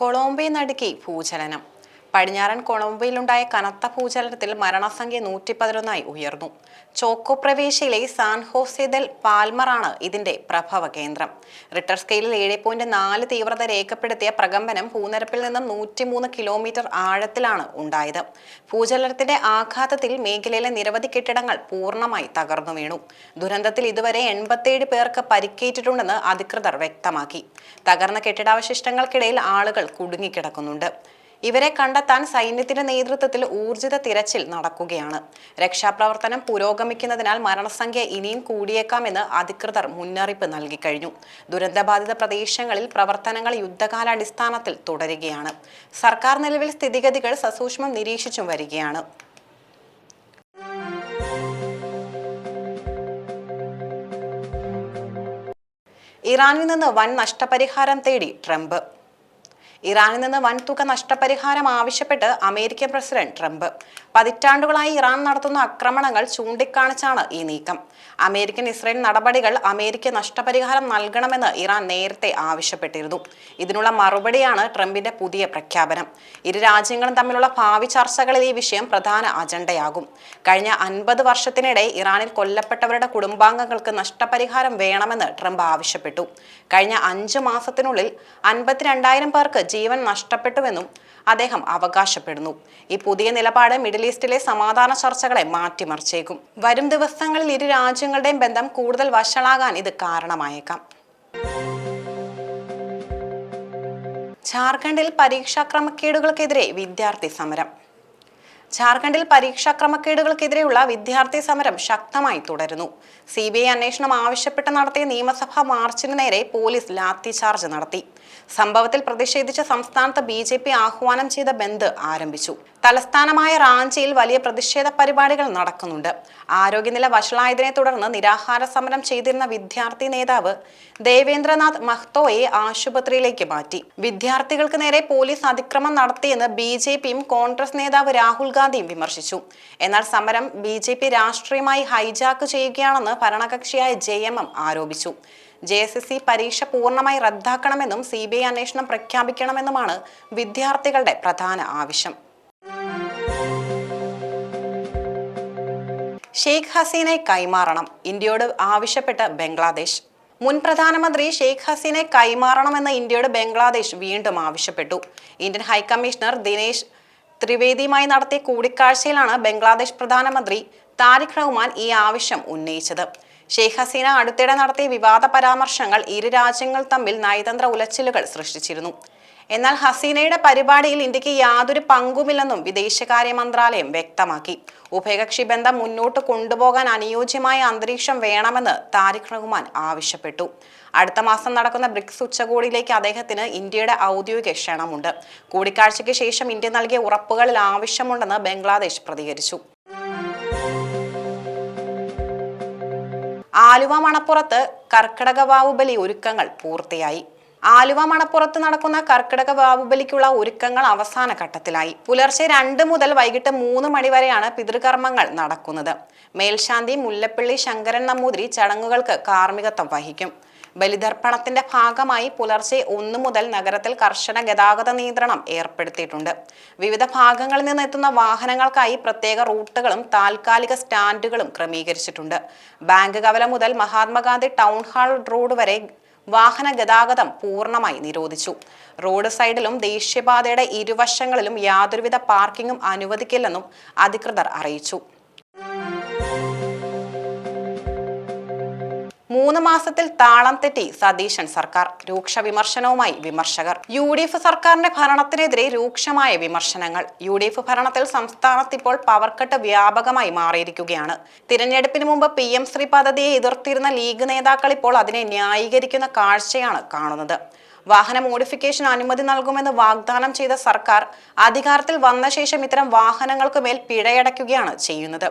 Colombia നടുക്കി ഭൂചലനം. പടിഞ്ഞാറൻ കൊളംബിയയിലുണ്ടായ കനത്ത ഭൂചലനത്തിൽ മരണസംഖ്യ 111 ഉയർന്നു. ചോക്കോ പ്രവിശ്യയിലെ സാൻ ഹോസെ ദെൽ പാൽമറാണ് ഇതിന്റെ പ്രഭവ കേന്ദ്രം. റിക്ടർ സ്കെയിലിൽ 7.4 തീവ്രത രേഖപ്പെടുത്തിയ പ്രകമ്പനം ഭൂനിരപ്പിൽ നിന്നും 103 കിലോമീറ്റർ ആഴത്തിലാണ് ഉണ്ടായത്. ഭൂചലനത്തിന്റെ ആഘാതത്തിൽ മേഖലയിലെ നിരവധി കെട്ടിടങ്ങൾ പൂർണ്ണമായി തകർന്നു വീണു. ദുരന്തത്തിൽ ഇതുവരെ 87 പേർക്ക് പരിക്കേറ്റിട്ടുണ്ടെന്ന് അധികൃതർ വ്യക്തമാക്കി. തകർന്ന കെട്ടിടാവശിഷ്ടങ്ങൾക്കിടയിൽ ആളുകൾ കുടുങ്ങിക്കിടക്കുന്നുണ്ട്. ഇവരെ കണ്ടെത്താൻ സൈന്യത്തിന്റെ നേതൃത്വത്തിൽ ഊർജിത തിരച്ചിൽ നടക്കുകയാണ്. രക്ഷാപ്രവർത്തനം പുരോഗമിക്കുന്നതിനാൽ മരണസംഖ്യ ഇനിയും കൂടിയേക്കാമെന്ന് അധികൃതർ മുന്നറിയിപ്പ് നൽകിക്കഴിഞ്ഞു. ദുരന്തബാധിത പ്രദേശങ്ങളിൽ പ്രവർത്തനങ്ങൾ യുദ്ധകാലാടിസ്ഥാനത്തിൽ തുടരുകയാണ്. സർക്കാർ നിലവിൽ സ്ഥിതിഗതികൾ സസൂക്ഷ്മം നിരീക്ഷിച്ചും വരികയാണ്. ഇറാനിൽ നിന്ന് വൻ നഷ്ടപരിഹാരം തേടി ട്രംപ്. ഇറാനിൽ നിന്ന് വൻതുക നഷ്ടപരിഹാരം ആവശ്യപ്പെട്ട് അമേരിക്കൻ പ്രസിഡന്റ് ട്രംപ്. പതിറ്റാണ്ടുകളായി ഇറാൻ നടത്തുന്ന ആക്രമണങ്ങൾ ചൂണ്ടിക്കാണിച്ചാണ് ഈ നീക്കം. അമേരിക്കൻ ഇസ്രയേൽ നടപടികൾ അമേരിക്ക നഷ്ടപരിഹാരം നൽകണമെന്ന് ഇറാൻ നേരത്തെ ആവശ്യപ്പെട്ടിരുന്നു. ഇതിനുള്ള മറുപടിയാണ് ട്രംപിന്റെ പുതിയ പ്രഖ്യാപനം. ഇരു രാജ്യങ്ങളും തമ്മിലുള്ള ഭാവി ചർച്ചകളിൽ ഈ വിഷയം പ്രധാന അജണ്ടയാകും. കഴിഞ്ഞ 50 വർഷത്തിനിടെ ഇറാനിൽ കൊല്ലപ്പെട്ടവരുടെ കുടുംബാംഗങ്ങൾക്ക് നഷ്ടപരിഹാരം വേണമെന്ന് ട്രംപ് ആവശ്യപ്പെട്ടു. കഴിഞ്ഞ 5 മാസത്തിനുള്ളിൽ 52,000 പേർക്ക് ജീവൻ നഷ്ടപ്പെട്ടുവെന്നും അദ്ദേഹം അവകാശപ്പെടുന്നു. ഈ പുതിയ നിലപാട് മിഡിൽ ഈസ്റ്റിലെ സമാധാന ചർച്ചകളെ മാറ്റിമറിച്ചേക്കും. വരും ദിവസങ്ങളിൽ ഇരു രാജ്യങ്ങളുടെയും ബന്ധം കൂടുതൽ വഷളാകാൻ ഇത് കാരണമായേക്കാം. ജാർഖണ്ഡിൽ പരീക്ഷാ ക്രമക്കേടുകൾക്കെതിരെ വിദ്യാർത്ഥി സമരം. ജാർഖണ്ഡിൽ പരീക്ഷാ ക്രമക്കേടുകൾക്കെതിരെയുള്ള വിദ്യാർത്ഥി സമരം ശക്തമായി തുടരുന്നു. CBI അന്വേഷണം ആവശ്യപ്പെട്ട് നടത്തിയ നിയമസഭാ മാർച്ചിന് നേരെ പോലീസ് ലാത്തിചാർജ് നടത്തി. സംഭവത്തിൽ പ്രതിഷേധിച്ച സംസ്ഥാനത്ത് BJP ആഹ്വാനം ചെയ്ത ബന്ദ് ആരംഭിച്ചു. തലസ്ഥാനമായ റാഞ്ചിയിൽ വലിയ പ്രതിഷേധ പരിപാടികൾ നടക്കുന്നുണ്ട്. ആരോഗ്യനില വഷളായതിനെ തുടർന്ന് നിരാഹാര സമരം ചെയ്തിരുന്ന വിദ്യാർത്ഥി നേതാവ് ദേവേന്ദ്രനാഥ് മഹ്തോയെ ആശുപത്രിയിലേക്ക് മാറ്റി. വിദ്യാർത്ഥികൾക്ക് നേരെ പോലീസ് അതിക്രമം നടത്തിയെന്ന് BJPയും കോൺഗ്രസ് നേതാവ് രാഹുൽ ഗാന്ധിയും വിമർശിച്ചു. എന്നാൽ സമരം BJP രാഷ്ട്രീയമായി ഹൈജാക്ക് ചെയ്യുകയാണെന്ന് ഭരണകക്ഷിയായ JMM ആരോപിച്ചു. JSSC പരീക്ഷ പൂർണ്ണമായി റദ്ദാക്കണമെന്നും CBI അന്വേഷണം പ്രഖ്യാപിക്കണമെന്നുമാണ് വിദ്യാർത്ഥികളുടെ പ്രധാന ആവശ്യം. ഷെയ്ഖ് ഹസീനയെ കൈമാറണം, ഇന്ത്യയോട് ആവശ്യപ്പെട്ട് ബംഗ്ലാദേശ്. മുൻ പ്രധാനമന്ത്രി ഷെയ്ഖ് ഹസീനയെ കൈമാറണമെന്ന് ഇന്ത്യയോട് ബംഗ്ലാദേശ് വീണ്ടും ആവശ്യപ്പെട്ടു. ഇന്ത്യൻ ഹൈക്കമ്മീഷണർ ദിനേശ് ത്രിവേദിയുമായി നടത്തിയ കൂടിക്കാഴ്ചയിലാണ് ബംഗ്ലാദേശ് പ്രധാനമന്ത്രി താരിഖ് റഹ്മാൻ ഈ ആവശ്യം ഉന്നയിച്ചത്. ഷെയ്ഖ് ഹസീന അടുത്തിടെ നടത്തിയ വിവാദ പരാമർശങ്ങൾ ഇരു രാജ്യങ്ങൾ തമ്മിൽ നയതന്ത്ര ഉലച്ചിലുകൾ സൃഷ്ടിച്ചിരുന്നു. എന്നാൽ ഹസീനയുടെ പരിപാടിയിൽ ഇന്ത്യക്ക് യാതൊരു പങ്കുമില്ലെന്നും വിദേശകാര്യ മന്ത്രാലയം വ്യക്തമാക്കി. ഉഭയകക്ഷി ബന്ധം മുന്നോട്ട് കൊണ്ടുപോകാൻ അനുയോജ്യമായ അന്തരീക്ഷം വേണമെന്ന് താരിഖ് റഹ്മാൻ ആവശ്യപ്പെട്ടു. അടുത്ത മാസം നടക്കുന്ന ബ്രിക്സ് ഉച്ചകോടിയിലേക്ക് അദ്ദേഹത്തിന് ഇന്ത്യയുടെ ഔദ്യോഗിക ക്ഷണമുണ്ട്. കൂടിക്കാഴ്ചയ്ക്ക് ശേഷം ഇന്ത്യ നൽകിയ ഉറപ്പുകളിൽ ആവശ്യമുണ്ടെന്ന് ബംഗ്ലാദേശ് പ്രതികരിച്ചു. ആലുവ മണപ്പുറത്ത് കർക്കിടക വാവുബലി ഒരുക്കങ്ങൾ പൂർത്തിയായി. ആലുവ മണപ്പുറത്ത് നടക്കുന്ന കർക്കിടക വാവുബലിക്കുള്ള ഒരുക്കങ്ങൾ അവസാന ഘട്ടത്തിലായി. പുലർച്ചെ 2 മുതൽ വൈകിട്ട് 3 മണി വരെയാണ് പിതൃകർമ്മങ്ങൾ നടക്കുന്നത്. മേൽശാന്തി മുല്ലപ്പള്ളി ശങ്കരൻ നമ്പൂതിരി ചടങ്ങുകൾക്ക് കാർമ്മികത്വം വഹിക്കും. ബലിതർപ്പണത്തിന്റെ ഭാഗമായി പുലർച്ചെ 1 മുതൽ നഗരത്തിൽ കർശന ഗതാഗത നിയന്ത്രണം ഏർപ്പെടുത്തിയിട്ടുണ്ട്. വിവിധ ഭാഗങ്ങളിൽ നിന്ന് എത്തുന്ന വാഹനങ്ങൾക്കായി പ്രത്യേക റൂട്ടുകളും താൽക്കാലിക സ്റ്റാൻഡുകളും ക്രമീകരിച്ചിട്ടുണ്ട്. ബാങ്ക് കവല മുതൽ മഹാത്മാഗാന്ധി ടൗൺ ഹാൾ റോഡ് വരെ വാഹന ഗതാഗതം പൂർണ്ണമായി നിരോധിച്ചു. റോഡ് സൈഡിലും ദേശീയപാതയുടെ ഇരുവശങ്ങളിലും യാതൊരുവിധ പാർക്കിംഗും അനുവദിക്കില്ലെന്നും അധികൃതർ അറിയിച്ചു. 3 മാസത്തിൽ താളം തെറ്റി സതീശൻ സർക്കാർ, രൂക്ഷ വിമർശനവുമായി വിമർശകർ. UDF സർക്കാരിന്റെ ഭരണത്തിനെതിരെ രൂക്ഷമായ വിമർശനങ്ങൾ. UDF ഭരണത്തിൽ സംസ്ഥാനത്ത് ഇപ്പോൾ പവർക്കട്ട് വ്യാപകമായി മാറിയിരിക്കുകയാണ്. തിരഞ്ഞെടുപ്പിന് മുമ്പ് PM ശ്രീ പദ്ധതിയെ എതിർത്തിരുന്ന ലീഗ് നേതാക്കൾ ഇപ്പോൾ അതിനെ ന്യായീകരിക്കുന്ന കാഴ്ചയാണ് കാണുന്നത്. വാഹന മോഡിഫിക്കേഷൻ അനുമതി നൽകുമെന്ന് വാഗ്ദാനം ചെയ്ത സർക്കാർ അധികാരത്തിൽ വന്ന ശേഷം ഇത്തരം വാഹനങ്ങൾക്ക് മേൽ പിഴയടയ്ക്കുകയാണ് ചെയ്യുന്നത്.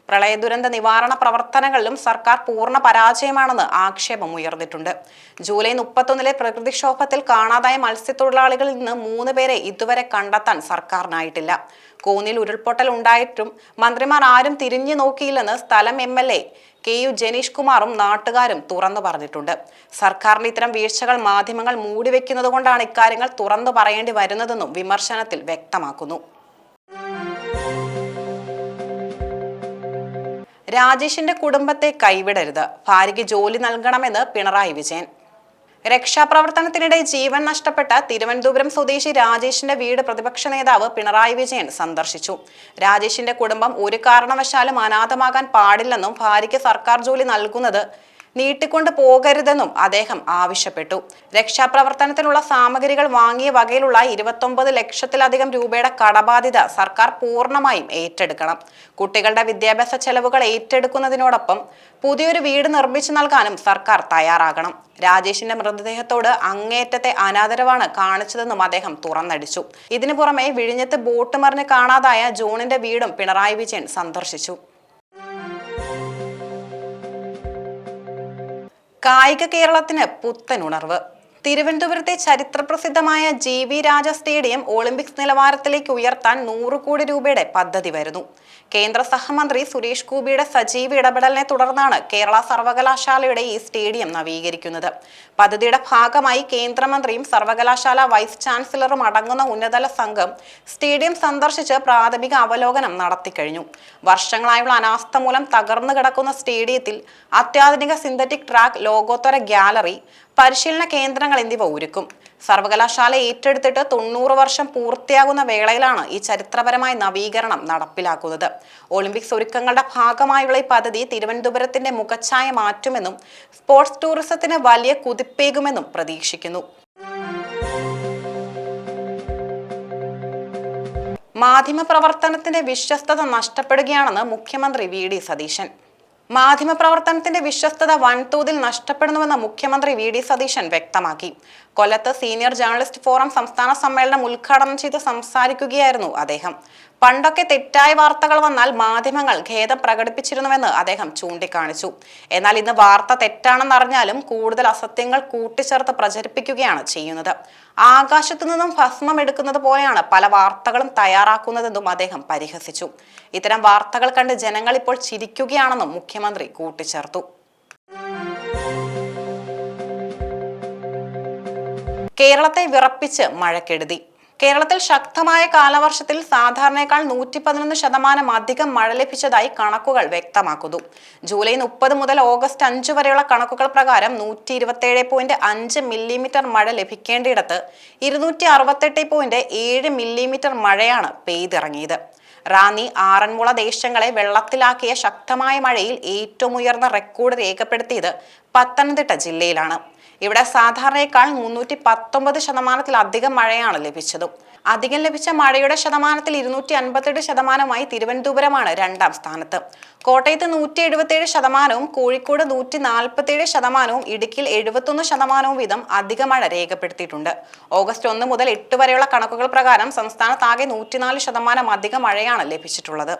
പ്രളയ ദുരന്ത നിവാരണ പ്രവർത്തനങ്ങളിലും സർക്കാർ പൂർണ്ണ പരാജയമാണെന്ന് ആക്ഷേപം ഉയർന്നിട്ടുണ്ട്. ജൂലൈ 31 പ്രകൃതിക്ഷോഭത്തിൽ കാണാതായ മത്സ്യത്തൊഴിലാളികളിൽ നിന്ന് 3 പേരെ ഇതുവരെ കണ്ടെത്താൻ സർക്കാരിനായിട്ടില്ല. കോന്നിയിൽ ഉരുൾപൊട്ടൽ ഉണ്ടായിട്ടും മന്ത്രിമാർ ആരും തിരിഞ്ഞു നോക്കിയില്ലെന്ന് സ്ഥലം MLA KU ജനീഷ് കുമാറും നാട്ടുകാരും തുറന്നു പറഞ്ഞിട്ടുണ്ട്. സർക്കാരിന്റെ ഇത്തരം വീഴ്ചകൾ മാധ്യമങ്ങൾ മൂടിവെക്കുന്നത് കൊണ്ടാണ് ഇക്കാര്യങ്ങൾ തുറന്നു പറയേണ്ടി വരുന്നതെന്നും വിമർശനത്തിൽ വ്യക്തമാക്കുന്നു. രാജേഷിന്റെ കുടുംബത്തെ കൈവിടരുത്, ഭാര്യയ്ക്ക് ജോലി നൽകണമെന്ന് പിണറായി വിജയൻ. രക്ഷാപ്രവർത്തനത്തിനിടെ ജീവൻ നഷ്ടപ്പെട്ട തിരുവനന്തപുരം സ്വദേശി രാജേഷിന്റെ വീട് പ്രതിപക്ഷ നേതാവ് പിണറായി വിജയൻ സന്ദർശിച്ചു. രാജേഷിന്റെ കുടുംബം ഒരു കാരണവശാലും അനാഥമാകാൻ പാടില്ലെന്നും ഭാര്യയ്ക്ക് സർക്കാർ ജോലി നൽകുന്നത് നീട്ടിക്കൊണ്ടു പോകരുതെന്നും അദ്ദേഹം ആവശ്യപ്പെട്ടു. രക്ഷാപ്രവർത്തനത്തിനുള്ള സാമഗ്രികൾ വാങ്ങിയ വകയിലുള്ള 29 ലക്ഷത്തിലധികം രൂപയുടെ കടബാധ്യത സർക്കാർ പൂർണ്ണമായും ഏറ്റെടുക്കണം. കുട്ടികളുടെ വിദ്യാഭ്യാസ ചെലവുകൾ ഏറ്റെടുക്കുന്നതിനോടൊപ്പം പുതിയൊരു വീട് നിർമ്മിച്ചു നൽകാനും സർക്കാർ തയ്യാറാകണം. രാജേഷിന്റെ മൃതദേഹത്തോട് അങ്ങേയറ്റത്തെ അനാദരവാണ് കാണിച്ചതെന്നും അദ്ദേഹം തുറന്നടിച്ചു. ഇതിനു പുറമെ വിഴിഞ്ഞത്ത് ബോട്ട് മറിഞ്ഞ് കാണാതായ ജോണിന്റെ വീടും പിണറായി വിജയൻ സന്ദർശിച്ചു. കായിക കേരളത്തിന് പുത്തനുണർവ്. തിരുവനന്തപുരത്തെ ചരിത്രപ്രസിദ്ധമായ GV രാജ സ്റ്റേഡിയം ഒളിമ്പിക്സ് നിലവാരത്തിലേക്ക് ഉയർത്താൻ 100 കോടി രൂപയുടെ പദ്ധതി വരുന്നു. കേന്ദ്ര സഹമന്ത്രി സുരേഷ് ഗോപിയുടെ സജീവ ഇടപെടലിനെ തുടർന്നാണ് കേരള സർവകലാശാലയുടെ ഈ സ്റ്റേഡിയം നവീകരിക്കുന്നത്. പദ്ധതിയുടെ ഭാഗമായി കേന്ദ്രമന്ത്രിയും സർവകലാശാല വൈസ് ചാൻസലറും അടങ്ങുന്ന ഉന്നതതല സംഘം സ്റ്റേഡിയം സന്ദർശിച്ച് പ്രാഥമിക അവലോകനം നടത്തിക്കഴിഞ്ഞു. വർഷങ്ങളായുള്ള അനാസ്ഥ മൂലം തകർന്നു കിടക്കുന്ന സ്റ്റേഡിയത്തിൽ അത്യാധുനിക സിന്തറ്റിക് ട്രാക്ക്, ലോകോത്തര ഗ്യാലറി, പരിശീലന കേന്ദ്രങ്ങൾ എന്നിവ ഒരുക്കും. സർവകലാശാല ഏറ്റെടുത്തിട്ട് 90 വർഷം പൂർത്തിയാകുന്ന വേളയിലാണ് ഈ ചരിത്രപരമായ നവീകരണം നടപ്പിലാക്കുന്നത്. ഒളിമ്പിക്സ് ഒരുക്കങ്ങളുടെ ഭാഗമായുള്ള ഈ പദ്ധതി തിരുവനന്തപുരത്തിന്റെ മുഖച്ഛായ മാറ്റുമെന്നും സ്പോർട്സ് ടൂറിസത്തിന് വലിയ കുതിപ്പേകുമെന്നും പ്രതീക്ഷിക്കുന്നു. മാധ്യമപ്രവർത്തനത്തിന്റെ വിശ്വസ്തത നഷ്ടപ്പെടുകയാണെന്ന് മുഖ്യമന്ത്രി VD സതീശൻ. മാധ്യമപ്രവർത്തനത്തിന്റെ വിശ്വസ്തത വൻതോതിൽ നഷ്ടപ്പെടുന്നുവെന്ന് മുഖ്യമന്ത്രി VD സതീശൻ വ്യക്തമാക്കി. കൊല്ലത്ത് സീനിയർ ജേർണലിസ്റ്റ് ഫോറം സംസ്ഥാന സമ്മേളനം ഉദ്ഘാടനം ചെയ്ത് സംസാരിക്കുകയായിരുന്നു അദ്ദേഹം. പണ്ടൊക്കെ തെറ്റായ വാർത്തകൾ വന്നാൽ മാധ്യമങ്ങൾ ഖേദം പ്രകടിപ്പിച്ചിരുന്നുവെന്ന് അദ്ദേഹം ചൂണ്ടിക്കാണിച്ചു. എന്നാൽ ഇന്ന് വാർത്ത തെറ്റാണെന്നറിഞ്ഞാലും കൂടുതൽ അസത്യങ്ങൾ കൂട്ടിച്ചേർത്ത് പ്രചരിപ്പിക്കുകയാണ് ചെയ്യുന്നത്. ആകാശത്തു നിന്നും ഭസ്മം എടുക്കുന്നത് പോലെയാണ് പല വാർത്തകളും തയ്യാറാക്കുന്നതെന്നും അദ്ദേഹം പരിഹസിച്ചു. ഇത്തരം വാർത്തകൾ കണ്ട് ജനങ്ങൾ ഇപ്പോൾ ചിരിക്കുകയാണെന്നും മുഖ്യമന്ത്രി കൂട്ടിച്ചേർത്തു. കേരളത്തെ വിറപ്പിച്ച് മഴക്കെടുതി. കേരളത്തിൽ ശക്തമായ കാലവർഷത്തിൽ സാധാരണയേക്കാൾ 111% അധികം മഴ ലഭിച്ചതായി കണക്കുകൾ വ്യക്തമാക്കുന്നു. ജൂലൈ 30 മുതൽ ഓഗസ്റ്റ് 5 വരെയുള്ള കണക്കുകൾ പ്രകാരം 127.5 മില്ലിമീറ്റർ മഴ ലഭിക്കേണ്ടിടത്ത് 268.7 മില്ലിമീറ്റർ മഴയാണ് പെയ്തിറങ്ങിയത്. റാന്നി, ആറന്മുള ദേശങ്ങളെ വെള്ളത്തിലാക്കിയ ശക്തമായ മഴയിൽ ഏറ്റവും ഉയർന്ന റെക്കോർഡ് രേഖപ്പെടുത്തിയത് പത്തനംതിട്ട ജില്ലയിലാണ്. ഇവിടെ സാധാരണയേക്കാൾ 319% മഴയാണ് ലഭിച്ചത്. അധികം ലഭിച്ച മഴയുടെ ശതമാനത്തിൽ 258% തിരുവനന്തപുരമാണ് രണ്ടാം സ്ഥാനത്ത്. കോട്ടയത്ത് 177%, കോഴിക്കോട് 147%, ഇടുക്കിയിൽ 71% വീതം അധിക മഴ രേഖപ്പെടുത്തിയിട്ടുണ്ട്. ഓഗസ്റ്റ് 1 മുതൽ 8 വരെയുള്ള കണക്കുകൾ പ്രകാരം സംസ്ഥാനത്താകെ 104% അധിക മഴയാണ് ലഭിച്ചിട്ടുള്ളത്.